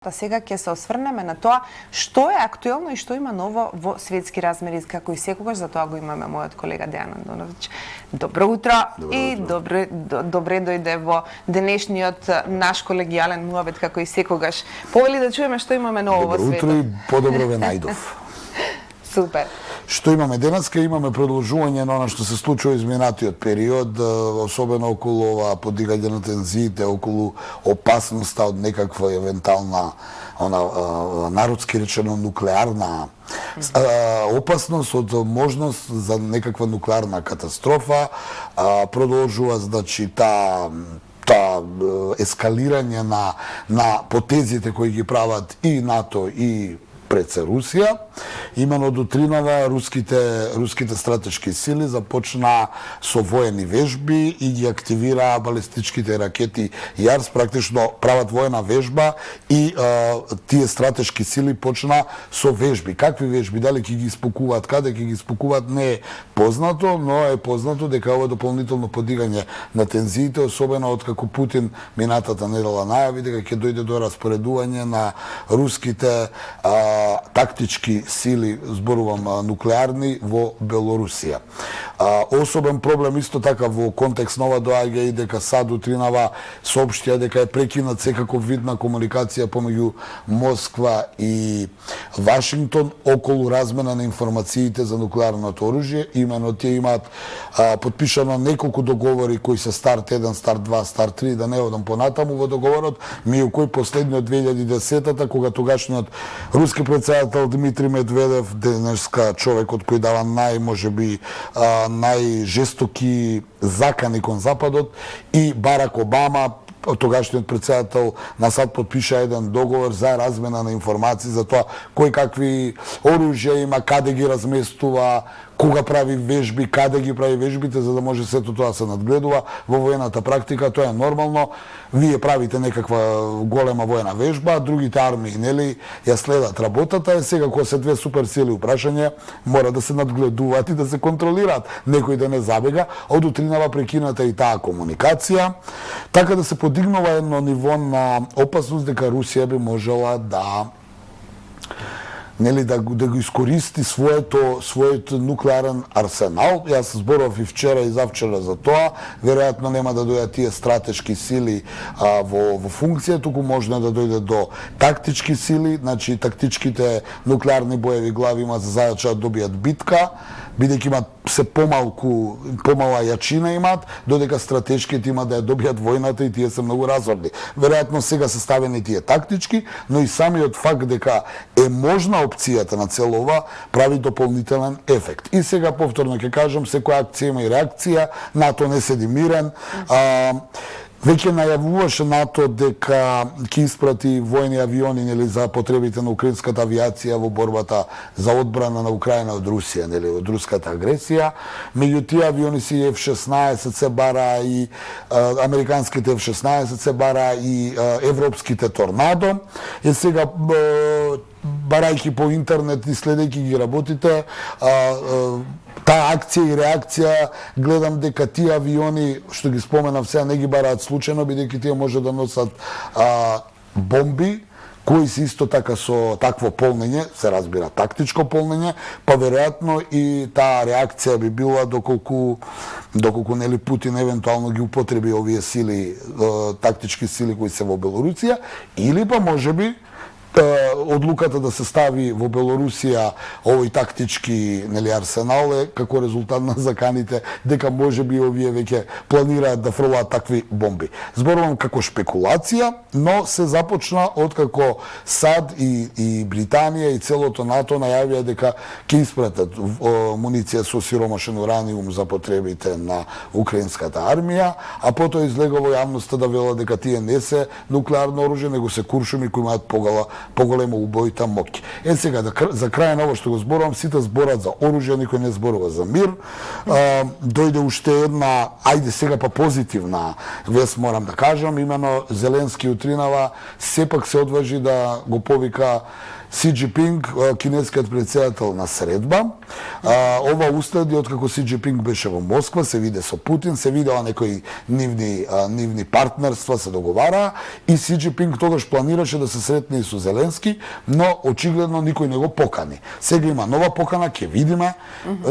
Сега ќе се осврнеме на тоа што е актуелно и што има ново во светски размери, како и секогаш. За тоа го имаме мојот колега Дејан Андоновиќ. Добро утро и добре дојде во денешниот наш колегијален муабет, како и секогаш. Повели да чуеме што имаме ново во светот. Добро утро и подобро ве најдов. Супер. Што имаме денеска? Имаме продолжување на она што се случува изминатиот период, особено околу ова подигање на тензиите, околу опасноста од некаква евентуална, народски речено, нуклеарна опасност, од можност за некаква нуклеарна катастрофа. Продолжува, значи, таа ескалирање на потезите кои ги прават и НАТО и пред се Русија. Имено до тринава руските стратешки сили започна со воени вежби и ги активираа балистичките ракети Јарс, практично прават воена вежба и тие стратешки сили почна со вежби. Какви вежби? Дали ќе ги испукуваат, каде ќе ги испукуваат, не е познато, но е познато дека ова дополнително подигање на тензиите, особено откако Путин минатата недела најави дека ќе дојде до распоредување на руските тактички сили, зборувам нуклеарни, во Белорусија. Особен проблем исто така во контекст на ова доаѓа и дека САД утринава соопштија дека е прекинат секаков вид на комуникација помеѓу Москва и Вашингтон околу размена на информациите за нуклеарното оружје. Имено тие имаат подпишано неколку договори кои се Старт 1, Старт 2, Старт 3, да не одам понатаму во договорот, меѓу кои последниот 2010-та, кога тогашниот руски председател Дмитрий Медведев, денеска човекот кој дава најжестоки закани кон Западот, и Барак Обама, тогашниот председател на САД, подпиша еден договор за размена на информации за тоа кој какви оружја има, каде ги разместува, кога прави вежби, каде ги прави вежбите, за да може сето тоа се надгледува во воената практика. Тоа е нормално. Вие правите некаква голема воена вежба, другите армии, нели, ја следат работата, и сега кога се две суперсили, прашање мора да се надгледуваат и да се контролираат, некој да не забега. Од утринава прекината и таа комуникација, така да се подигнува едно ниво на опасност дека Русија би можела да го искористи својот нуклеарен арсенал. Јас зборував и вчера и завчера за тоа. Веројатно нема да дојдат тие стратешки сили во функција, туку можно да дојде до тактички сили. Значи, тактичките нуклеарни боеви глави има за задача да добијат битка, бидејќи имат се помала јачина имаат, додека стратешките има да ја добијат војната и тие се многу разорни. Веројатно сега се ставени тие тактички, но и самиот факт дека е можна опцијата на цело ова прави дополнителен ефект. И сега повторно ќе кажам, секоја акција има и реакција, НАТО не седи мирен. Веќе најавуваше НАТО дека ќе испрати војни авиони, нели, за потребите на украинската авиација во борбата за одбрана на Украина од Русија, нели, од руската агресија. Меѓу тие авиони си F-16 се бара и американските F-16 се бара и европските Торнадо. И сега барајќи по интернет и следејќи ги работите, таа акција и реакција, гледам дека тие авиони, што ги споменав сега, не ги бараат случајно, бидејќи тие може да носат бомби, кои се исто така со такво полнење, се разбира тактичко полнење, па веројатно и таа реакција би била доколку нели Путин евентуално ги употреби овие сили, тактички сили кои се во Белорусија, или па можеби одлуката да се стави во Белорусија овој тактички, нели, арсенал е како резултат на заканите дека можеби овие веќе планираат да фрлаат такви бомби. Зборувам како шпекулација, но се започна откако САД и Британија и целото НАТО најавија дека ќе испратат муниција со сиромашен ураниум за потребите на украинската армија, а потоа излега во јавноста да велат дека тие не се нуклеарно оружје, него се куршуми кои имаат поголема убојта моќ. Сега, за крај на ово што го зборувам, сите зборат за оружје, никој не зборува за мир. Дојде уште една, ајде сега па позитивна вест, морам да кажам, имено Зеленски утринава сепак се одважи да го повика Си Џипинг, кинескиот председател на средба. Ова уследи откако Си Џипинг беше во Москва, се виде со Путин, се видела некои нивни партнерства, се договара и Си Џипинг тогаш планираше да се сретне и со Зеленски, но очигледно никој не го покани. Сега има нова покана, ќе видиме.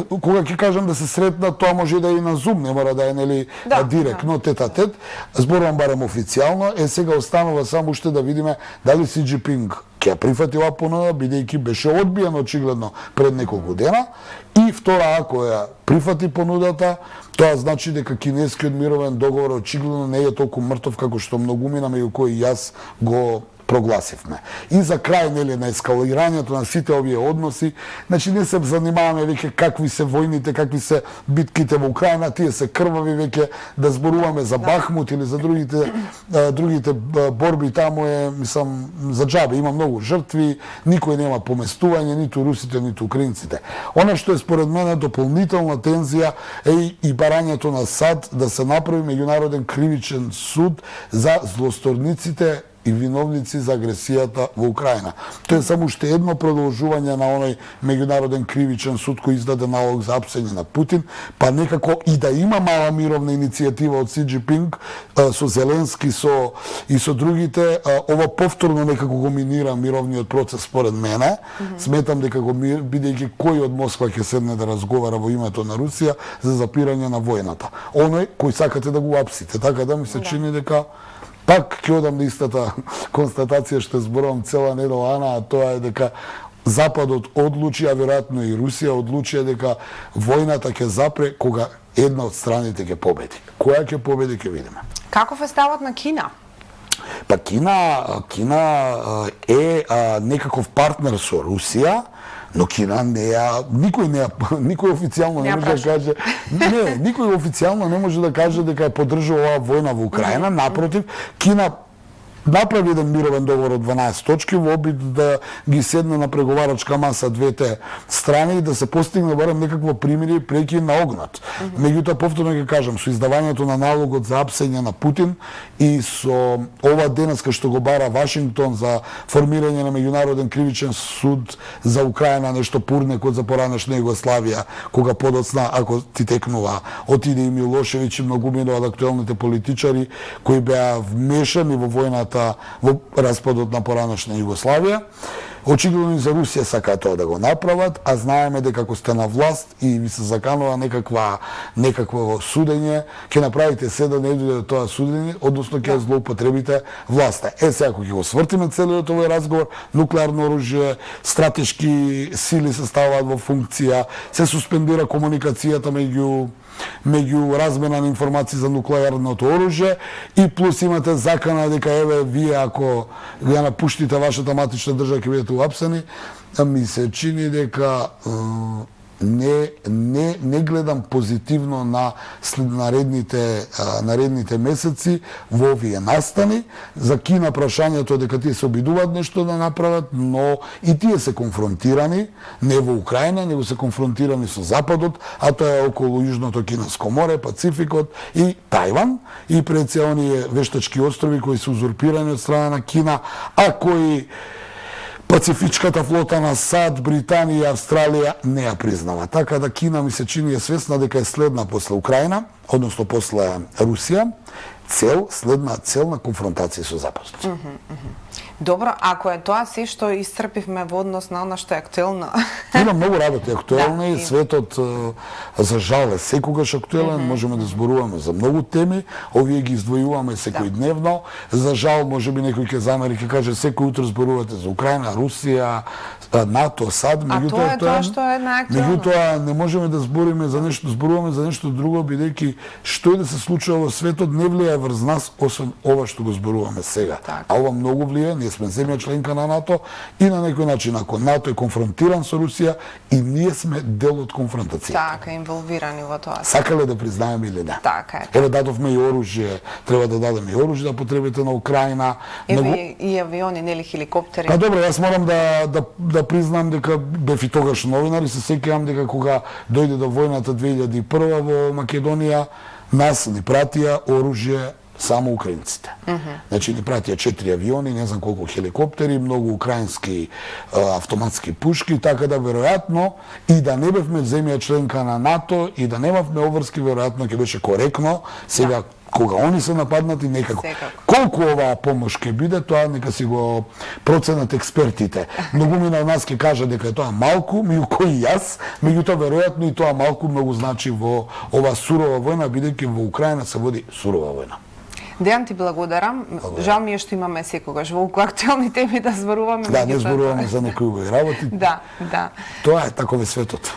Кога ќе кажам да се сретнат, тоа може да е и на Zoom, не мора да е нели директно тет-а-тет. Зборувам барем официјално, сега останува само уште да видиме дали Си Џипинг ќе прифати оваа понуда, бидејќи беше одбиен очигледно пред неколку дена. И втора, ако ја прифати понудата, тоа значи дека кинескиот мировен договор очигледно не е толку мртов како што многумина меѓу кои јас го прогласивме. И за крај нели на ескалирањето на сите овие односи, значи не се занимаваме веќе какви се војните, какви се битките во Украина, тие се крвави веќе, да зборуваме за Бахмут или за другите борби таму е, мислам, за џабе, има многу жртви, никој нема поместување, ниту русите, ниту украинците. Она што е според мене дополнителна тензија е и барањето на САД да се направи меѓународен кривичен суд за злосторниците и виновници за агресијата во Украина. Тоа е само уште едно продолжување на оној меѓународен кривичен суд кој издаде налог за апсење на Путин, па некако и да има мала мировна иницијатива од Си Џипинг со Зеленски и со другите, ова повторно некако го минира мировниот процес според мене. Сметам дека го бидејќи кој од Москва ќе седне да разговара во името на Русија за запирање на војната. Оној кој сакате да го апсите, така да ми се чини дека пак ќе одам на истата констатација што зборувам цела недела, Ана, а тоа е дека Западот одлучи, а веројатно и Русија одлучи дека војната ќе запре кога една од страните ќе победи. Која ќе победи ќе видиме. Каков е ставот на Кина? Па Кина е некаков партнер со Русија, но Кина никој официјално не може да каже, никој официјално не може да каже дека ја поддржува оваа војна во Украина, напротив, Кина направи еден мировен договор од 12 точки во обид да ги седне на преговарачка маса двете страни и да се постигне барем некакво примирие преки на огнот. Меѓутоа, повторно ќе кажам, со издавањето на налогот за апсење на Путин и со ова денеска што го бара Вашингтон за формирање на меѓународен кривичен суд за Украина, нешто пурнек од за поранешна Југославија, кога подоцна, ако ти текнува, отиде и Милошевиќ и многумина од актуелните политичари кои беа вмешани во војната во распадот на поранешна Југославија. Очигледно и за Русија сакаат тоа да го направат, а знаеме дека ако сте на власт и ви се заканува некакво судење, ќе направите се да не дојде тоа судење, односно ќе злоупотребите власта. Сега ако ќе го свртиме целиот овој разговор, нуклеарно оружје, стратешки сили се ставаат во функција, се суспендира комуникацијата меѓу размена на информации за нуклеарното оружје и плюс имате закана дека еве вие ако ја напуштите вашата матична држава ќе бидете уапсени, ми се чини дека не гледам позитивно на наредните месеци во овие настани. За Кина прашањето е дека тие се обидуваат нешто да направат, но и тие се конфронтирани, не во Украина, него се конфронтирани со Западот, а тоа е околу Јужното Кинеско море, Пацификот и Тајван, и пред се оние вештачки острови кои се узурпирани од страна на Кина, а кои Пацифичката флота на САД, Британија и Австралија не ја признава. Така да Кина ми се чини е свесна дека е следна после Украина, односно после Русија, следна цел на конфронтација со Западот. Добро, ако е тоа се што исцрпивме во однос на она што е актуелно. Има многу работи актуелни, светот за жал е секогаш актуелен, можеме да зборуваме за многу теми, овие ги издвојуваме секојдневно. За жал можеби некој ќе замери, ќе каже секој утро зборувате за Украина, Русија, НАТО, САД, меѓутоа тоа што е најактуелно. Меѓутоа не можеме да зборуваме за нешто друго, бидејќи што и да се случува во светот не влијае врз нас, освен ова што го зборуваме сега. А ова многу влијае, ние сме земја членка на НАТО и на некој начин, ако НАТО е конфронтиран со Русија, и ние сме дел од конфронтација. Така, инволвирани во тоа. Сакале да признаеме или не. Така е. Еве дадовме и оружје, треба да дадеме и оружје да потребите на Украина. Еве и авиони, нели хеликоптери. Па добро, јас морам да признам дека бев и тогаш новинар и се сеќавам дека кога дојде до војната 2001 во Македонија, нас ни пратија оружје само украинците. Значи ни пратија 4 авиони, не знам колку хеликоптери, многу украински автоматски пушки, така да веројатно и да не бевме земја членка на НАТО и да немавме обврски, веројатно ќе беше коректно сега кога они се нападнати некако. Колку оваа помош ќе биде, тоа нека си го проценат експертите. Многумина од нас ќе кажа дека е тоа малку, меѓу кои јас, меѓутоа веројатно и тоа малку многу значи во оваа сурова војна, бидејќи во Украина се води сурова војна. Дејан, ти благодарам. Жал ми е што имаме секогаш волку актуелни теми да зборуваме. Да, не зборуваме за некои работи. Да. Тоа е, таков е светот.